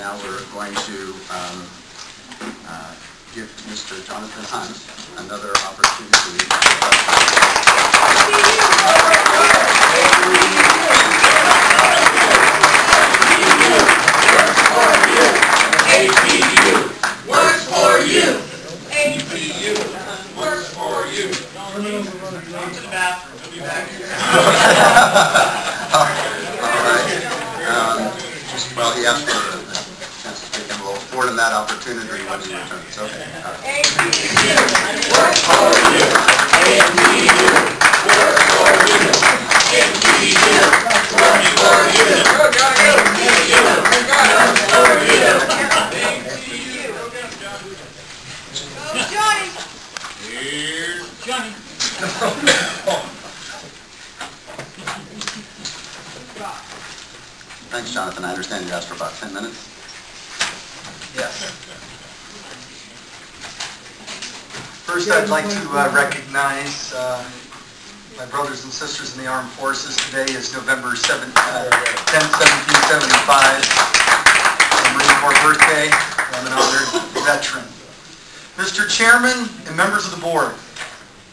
now we're going to give Mr. Jonathan Hunt another opportunity. APU works for you. APU works for you. Come to the bathroom. He'll be back here. All right. Well, he asked for a chance to take him. We'll afford him that opportunity when he returns. Okay. APU works for you. APU works for you. APU works for you. APU works for you. Johnny! Here's Johnny. Thanks, Jonathan. I understand you asked for about 10 minutes. Yes. First, I'd like to recognize my brothers and sisters in the armed forces. Today is November 10th, 1775. It's a Marine Corps birthday. I'm an honored veteran. Mr. Chairman and members of the board,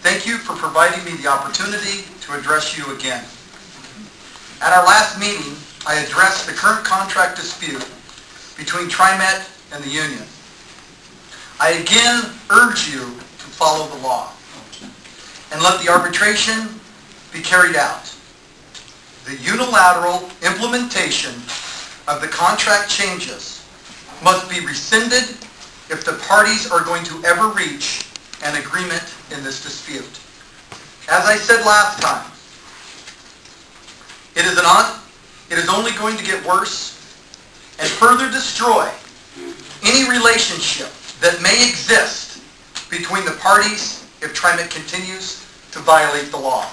thank you for providing me the opportunity to address you again. At our last meeting, I addressed the current contract dispute between TriMet and the union. I again urge you to follow the law and let the arbitration be carried out. The unilateral implementation of the contract changes must be rescinded if the parties are going to ever reach an agreement in this dispute. As I said last time, it is only going to get worse and further destroy any relationship that may exist between the parties if TriMet continues to violate the law.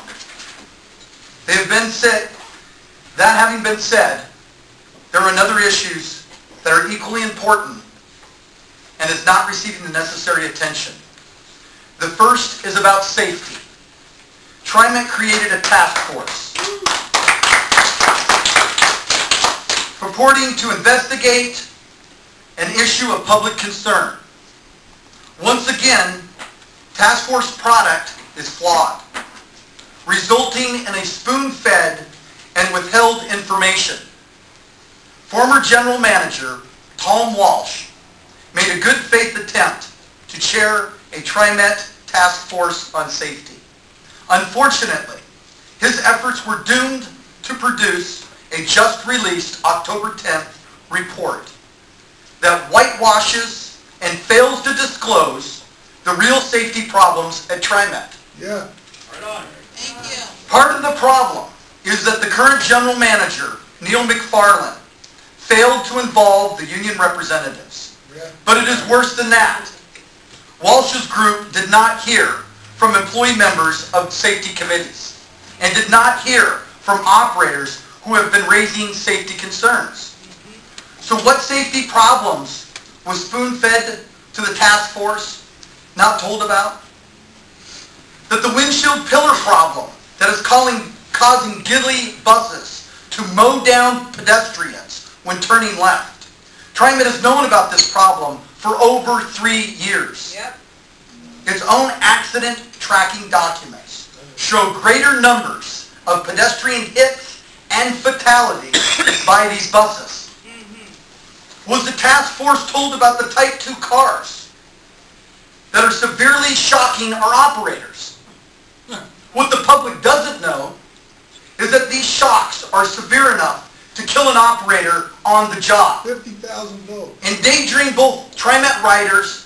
That having been said, there are other issues that are equally important and is not receiving the necessary attention. The first is about safety. TriMet created a task force purporting to investigate an issue of public concern. Once again, task force product is flawed, resulting in a spoon-fed and withheld information. Former General Manager Tom Walsh made a good faith attempt to chair a TriMet task force on safety. Unfortunately, his efforts were doomed to produce a just released October 10th report that whitewashes and fails to disclose the real safety problems at TriMet. Yeah. Right on. Thank you. Part of the problem is that the current general manager, Neil McFarland, failed to involve the union representatives. Yeah. But it is worse than that. Walsh's group did not hear from employee members of safety committees and did not hear from operators who have been raising safety concerns. So what safety problems was spoon-fed to the task force, not told about? That the windshield pillar problem that is causing gilly buses to mow down pedestrians when turning left. TriMet has known about this problem for over 3 years. Yep. Its own accident tracking documents show greater numbers of pedestrian hits and fatalities by these buses. Was the task force told about the Type 2 cars that are severely shocking our operators? What the public doesn't know is that these shocks are severe enough to kill an operator on the job, 50,000 volts. endangering both TriMet riders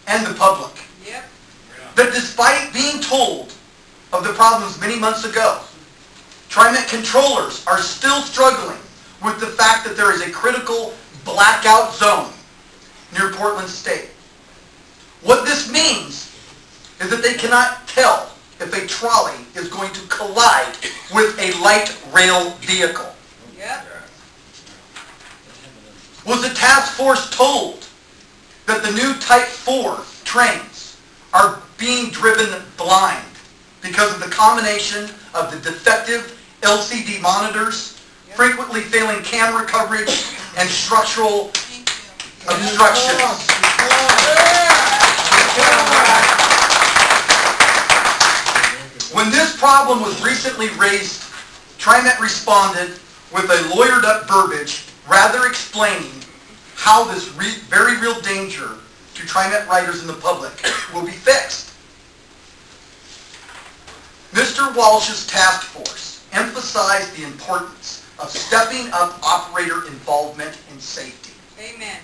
and the public. Yep. That despite being told of the problems many months ago, TriMet controllers are still struggling with the fact that there is a critical blackout zone near Portland State. What this means is that they cannot tell if a trolley is going to collide with a light rail vehicle. Yep. Was the task force told that the new Type 4 trains are being driven blind because of the combination of the defective LCD monitors, frequently failing camera coverage, and structural obstructions. When this problem was recently raised, TriMet responded with a lawyered-up verbiage, rather explaining how this very real danger to TriMet riders and the public will be fixed. Mr. Walsh's task force emphasized the importance of stepping up operator involvement in safety. Amen.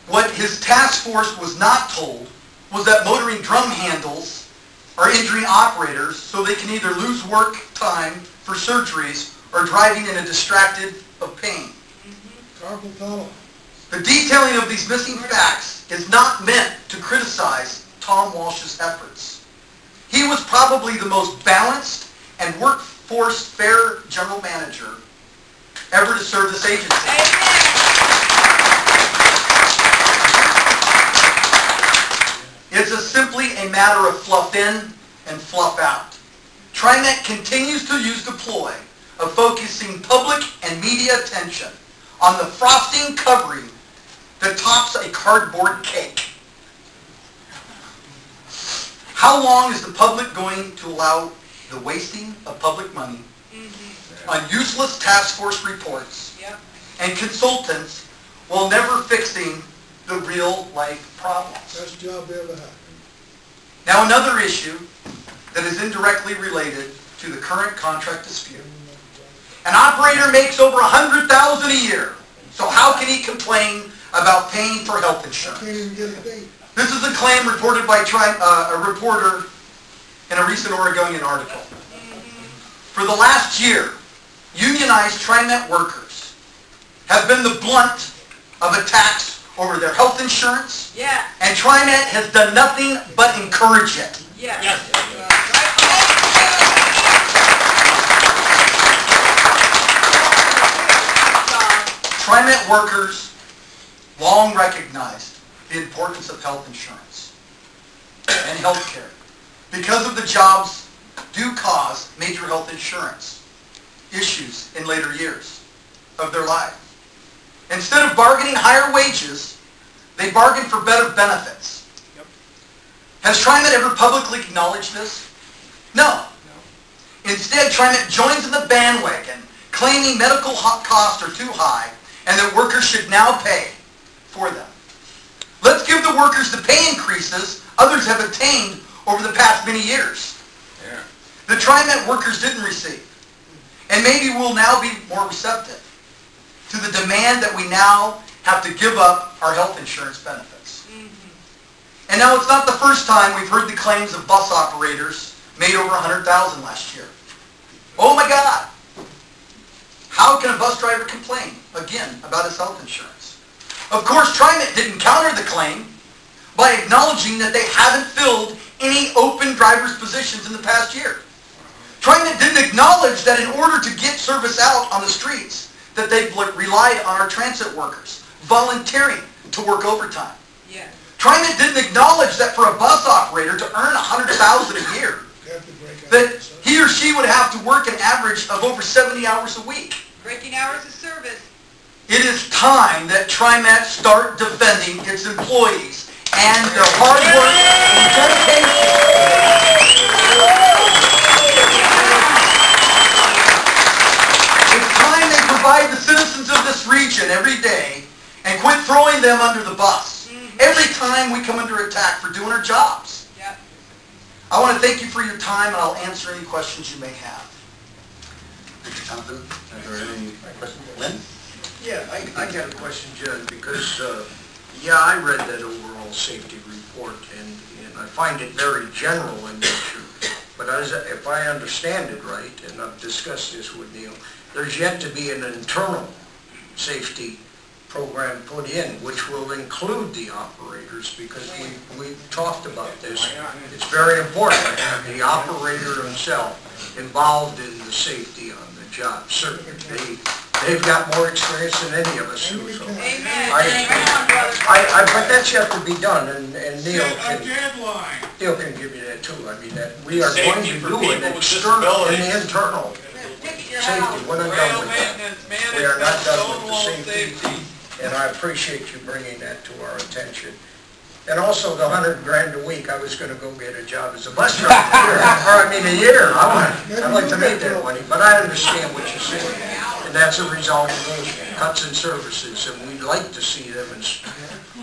What his task force was not told was that motoring drum handles are injuring operators so they can either lose work time for surgeries or driving in a distracted of pain. Carpal tunnel. The detailing of these missing facts is not meant to criticize Tom Walsh's efforts. He was probably the most balanced and workforce fair general manager ever to serve this agency. It's simply a matter of fluff in and fluff out. TriMet continues to use the ploy of focusing public and media attention on the frosting covering that tops a cardboard cake. How long is the public going to allow the wasting of public money on useless task force reports and consultants while never fixing the real life problems? Best job ever had. Now another issue that is indirectly related to the current contract dispute. An operator makes over $100,000 a year, so how can he complain about paying for health insurance? Can't even get a date. This is a claim reported by a reporter in a recent Oregonian article. For the last year, unionized TriMet workers have been the blunt of attacks over their health insurance, and TriMet has done nothing but encourage it. TriMet workers long recognized the importance of health insurance and health care because of the jobs do cause major health insurance issues in later years of their life. Instead of bargaining higher wages, they bargain for better benefits. Has TriMet ever publicly acknowledged this? No. Instead, TriMet joins in the bandwagon, claiming medical costs are too high and that workers should now pay for them. Let's give the workers the pay increases others have attained over the past many years. The TriMet workers didn't receive, and maybe will now be more receptive to the demand that we now have to give up our health insurance benefits. And now it's not the first time we've heard the claims of bus operators made over $100,000 last year. Oh my God! How can a bus driver complain, again, about his health insurance? Of course, TriMet didn't counter the claim by acknowledging that they haven't filled any open driver's positions in the past year. TriMet didn't acknowledge that in order to get service out on the streets, that they've relied on our transit workers volunteering to work overtime. TriMet didn't acknowledge that for a bus operator to earn $100,000 a year, that he or she would have to work an average of over 70 hours a week. Breaking hours of service. It is time that TriMet start defending its employees and their hard work and dedication. It's time they provide the citizens of this region every day and quit throwing them under the bus every time we come under attack for doing our jobs. I want to thank you for your time, and I'll answer any questions you may have. Thank you, Jonathan. Are there any questions? Lynn? Yeah, I got a question, Judge, because, I read that overall safety report, and I find it very general in nature. But if I understand it right, and I've discussed this with Neil, there's yet to be an internal safety program put in, which will include the operators, because we talked about this. It's very important to have the operator himself involved in the safety on the job. Certainly, they've got more experience than any of us do. So but that's yet to be done, and Neil can give you that too. I mean, that we are going to do it external and internal safety. We're not done with that. We are not done with the safety. and I appreciate you bringing that to our attention. And also the 100 grand a week, I was gonna go get a job as a bus driver, or I mean a year. I'd like to make that money, but I understand what you're saying. And that's a result of those cuts in services, and we'd like to see them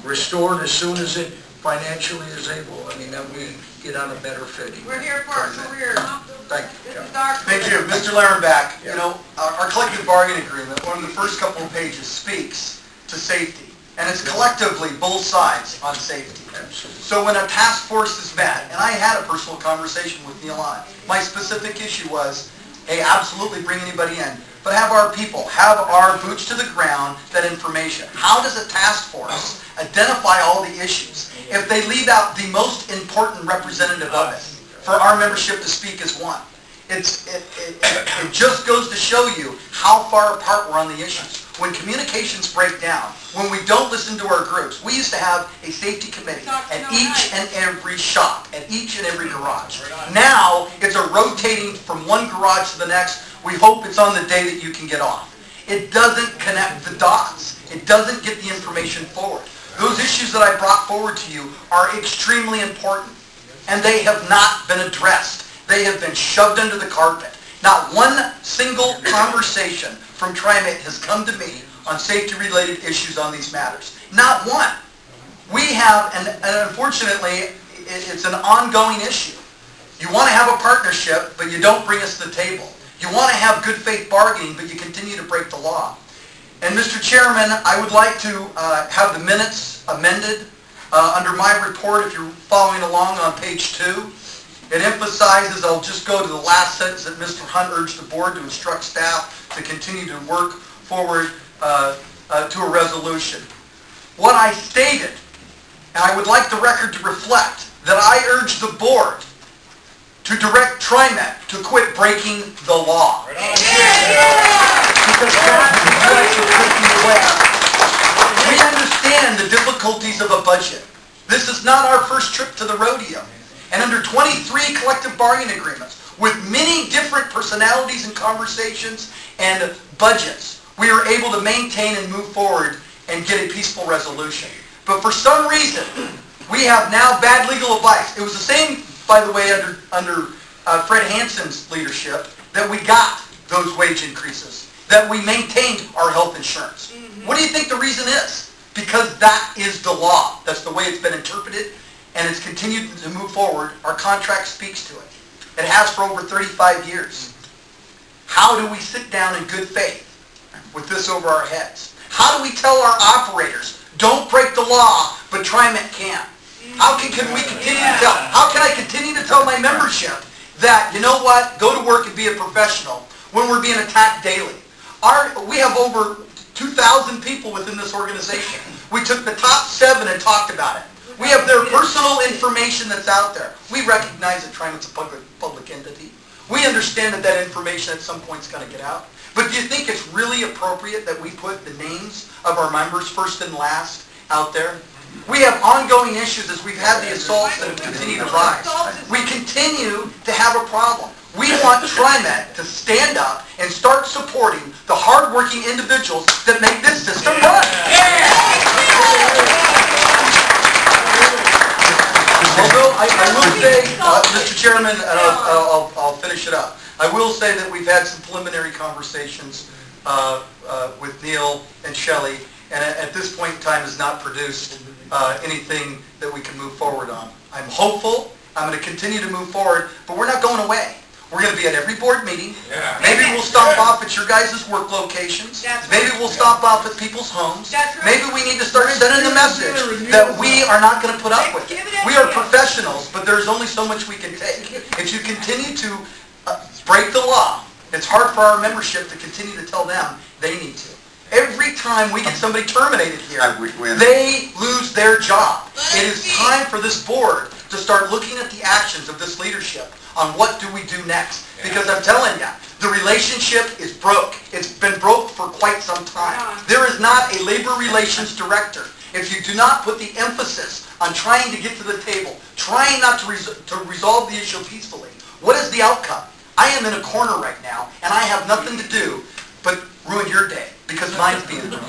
restored as soon as it financially is able. I mean, that we get on a better footing. We're here for our career. Thank you, This John. is our Thank you. career. Mr. Larenbach, Yeah. you know, our collective bargaining agreement, one of the first couple of pages speaks to safety. And it's collectively both sides on safety. Absolutely. So when a task force is met, and I had a personal conversation with Neil on it, my specific issue was, hey, absolutely bring anybody in, but have our people, have our boots to the ground, that information. How does a task force identify all the issues if they leave out the most important representative of it for our membership to speak as one? It just goes to show you how far apart we're on the issues. When communications break down, when we don't listen to our groups, we used to have a safety committee at each and every shop, at each and every garage. Now, it's a rotating from one garage to the next. We hope it's on the day that you can get off. It doesn't connect the dots. It doesn't get the information forward. Those issues that I brought forward to you are extremely important, and they have not been addressed. They have been shoved under the carpet. Not one single conversation from TriMet has come to me on safety-related issues on these matters. Not one. We have, and unfortunately, it's an ongoing issue. You want to have a partnership, but you don't bring us to the table. You want to have good faith bargaining, but you continue to break the law. And Mr. Chairman, I would like to have the minutes amended under my report, if you're following along on page 2. It emphasizes, I'll just go to the last sentence, that Mr. Hunt urged the board to instruct staff to continue to work forward to a resolution. What I stated, and I would like the record to reflect, that I urged the board to direct TriMet to quit breaking the law. Because that is what is taking away. We understand the difficulties of a budget. This is not our first trip to the rodeo. And under 23 collective bargaining agreements, with many different personalities and conversations and budgets, we are able to maintain and move forward and get a peaceful resolution. But for some reason, we have now bad legal advice. It was the same, by the way, under Fred Hansen's leadership, that we got those wage increases, that we maintained our health insurance. What do you think the reason is? Because that is the law. That's the way it's been interpreted, and it's continued to move forward. Our contract speaks to it. It has for over 35 years. How do we sit down in good faith with this over our heads? How do we tell our operators, don't break the law, but TriMet can? How can we continue to tell? How can I continue to tell my membership that, you know what, go to work and be a professional when we're being attacked daily? We have over 2,000 people within this organization. We took the top 7 and talked about it. We have their personal information that's out there. We recognize that TriMet's a public entity. We understand that that information at some point is going to get out. But do you think it's really appropriate that we put the names of our members first and last out there? We have ongoing issues as we've had the assaults that have continued to rise. We continue to have a problem. We want TriMet to stand up and start supporting the hardworking individuals that make this system run. Although I will say, Mr. Chairman, and I'll finish it up, I will say that we've had some preliminary conversations with Neil and Shelley, and at this point in time has not produced anything that we can move forward on. I'm hopeful. I'm going to continue to move forward, but we're not going away. We're going to be at every board meeting. Maybe we'll stop off at your guys' work locations. Maybe we'll stop off at people's homes. Maybe we need to start sending the message that we are not going to put up with it. We are professionals, but there's only so much we can take. If you continue to break the law, it's hard for our membership to continue to tell them they need to. Every time we get somebody terminated here, they lose their job. It is time for this board to start looking at the actions of this leadership on what do we do next. Because I'm telling you, the relationship is broke. It's been broke for quite some time. There is not a labor relations director. If you do not put the emphasis on trying to get to the table, trying not to resolve the issue peacefully, what is the outcome? I am in a corner right now, and I have nothing to do but ruin your day, because mine's being ruined.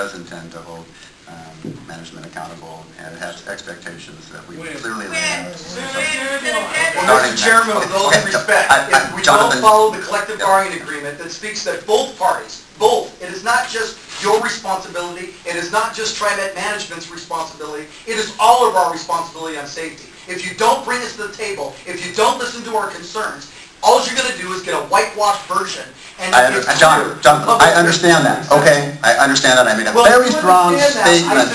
does intend to hold management accountable, and it has expectations that we clearly lay out. Well, Mr. Chairman, with all due respect, if we don't follow the collective bargaining agreement that speaks that both parties, it is not just your responsibility, it is not just TriMet Management's responsibility, it is all of our responsibility on safety. If you don't bring us to the table, if you don't listen to our concerns, all you're going to do is get a whitewashed version. And John, I understand that. Okay, I understand that. I made a very strong statement.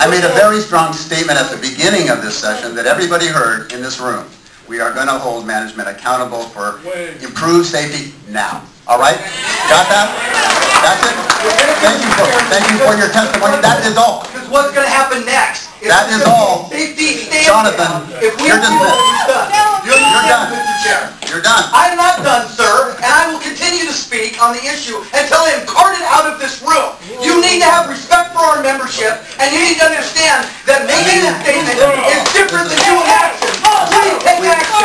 I made a very strong statement at the beginning of this session that everybody heard in this room. We are going to hold management accountable for improved safety now. All right? Got that? That's it? Thank you for your testimony. That is all. Because what's going to happen next? That is all. Jonathan, you're dismissed. You're done. Mr. Chair. You're done. I'm not done, sir, and I will continue to speak on the issue until I am carted out of this room. You need to have respect for our membership, and you need to understand that making a statement is different than doing action. Please take action.